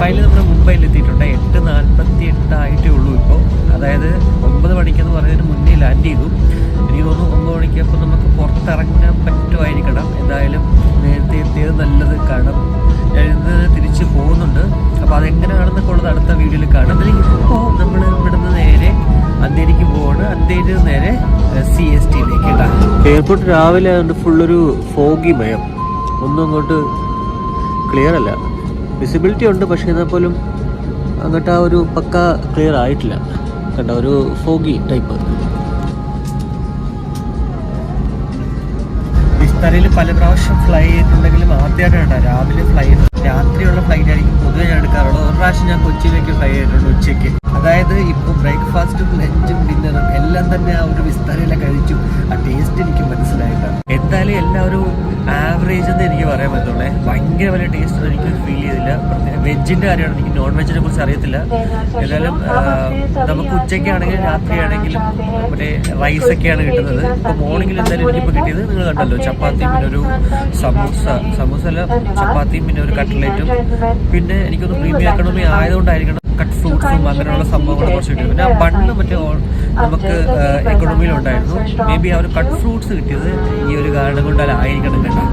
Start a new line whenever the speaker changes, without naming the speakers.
Final നമ്മൾ മുംബൈയിൽ എത്തിയിട്ടുണ്ട്. 8:48 ആയിട്ടേ ഉള്ളൂ ഇപ്പോൾ. അതായത് 9 മണിക്കെന്ന് പറയുന്നതിന് മുന്നേ ലാൻഡ് ചെയ്തു. എനിക്ക് തോന്നുന്നു 9 മണിക്ക് അപ്പോൾ നമുക്ക് പുറത്തിറങ്ങാൻ പറ്റുമായിരിക്കണം. എന്തായാലും നേരത്തെ എത്തിയത് നല്ലത്. കാരണം ഞാൻ ഇന്ന് തിരിച്ച് പോകുന്നുണ്ട്. അപ്പോൾ അതെങ്ങനെയാണെന്നൊക്കെ ഉള്ളത് അടുത്ത വീഡിയോയിൽ കാണാം. ഇപ്പോൾ നമ്മൾ ഇവിടുന്ന് നേരെ അന്തേരിക്ക് പോവാണ്. അന്തേരിയിൽ നേരെ CSTയിലേക്ക് ഇടാം. എയർപോർട്ട് രാവിലെ ആയതുകൊണ്ട് ഫുള്ളൊരു ഫോഗി മയം. ഒന്നും അങ്ങോട്ട് ക്ലിയർ അല്ല. വിസിബിലിറ്റി ഉണ്ട്, പക്ഷേ എന്നാൽ പോലും അങ്ങോട്ട് ആ ഒരു പക്ക ക്ലിയർ ആയിട്ടില്ല. കണ്ട ഒരു ഫോഗി ടൈപ്പ്. വിസ്താരയിൽ പല പ്രാവശ്യം ഫ്ലൈ ചെയ്തിട്ടുണ്ടെങ്കിലും ആദ്യമായിട്ടാണ് രാവിലെ ഫ്ലൈ ചെയ്ത്. രാത്രിയുള്ള ഫ്ലൈറ്റ് ആയിരിക്കും പൊതുവെ ഞാൻ എടുക്കാറുള്ളത്. ഒരു പ്രാവശ്യം ഞാൻ കൊച്ചിയിലേക്ക് ഫ്ലൈ ചെയ്തിട്ടുണ്ട് ഉച്ചയ്ക്ക്. അതായത് ഇപ്പോൾ ബ്രേക്ക്ഫാസ്റ്റും ലഞ്ചും ഡിന്നറും എല്ലാം തന്നെ ആ ഒരു വിസ്താരയിലെ കഴിച്ചു. ആ ടേസ്റ്റ് എനിക്ക് മനസ്സിലായിട്ടാണ്. എന്തായാലും എല്ലാം ഒരു ആവറേജ് എന്ന് എനിക്ക് പറയാൻ പറ്റുള്ളൂ. ഭയങ്കര വലിയ ടേസ്റ്റ് ഒന്നും എനിക്ക് ഫീൽ ചെയ്തില്ല. വെജിൻ്റെ കാര്യമാണ്, എനിക്ക് നോൺ വെജിനെ കുറിച്ച് അറിയത്തില്ല. എന്തായാലും നമുക്ക് ഉച്ചയ്ക്കാണെങ്കിലും രാത്രിയാണെങ്കിലും മറ്റേ റൈസൊക്കെയാണ് കിട്ടുന്നത്. ഇപ്പോൾ മോർണിംഗിൽ എന്തായാലും എനിക്കിപ്പോൾ കിട്ടിയത് നിങ്ങൾ കണ്ടല്ലോ, ചപ്പാത്തിയും പിന്നെ ഒരു സമൂസ അല്ല, ചപ്പാത്തിയും പിന്നെ ഒരു കട്ട്ലേറ്റും. പിന്നെ എനിക്കൊന്ന് പ്രീമിയം എക്കണോമി ആയതുകൊണ്ടായിരിക്കണം കട്ട് ഫ്രൂട്ട്സും അങ്ങനെയുള്ള സംഭവങ്ങൾ കുറച്ച് കിട്ടിയത്. പിന്നെ ആ ബണ്ണ് മറ്റേ നമുക്ക് എക്കണോമിയിലുണ്ടായിരുന്നു. മേ ബി ആ ഒരു കട്ട് ഫ്രൂട്ട്സ് കിട്ടിയത് ഈ ഒരു കാരണം കൊണ്ടായിരിക്കണം കേട്ടോ.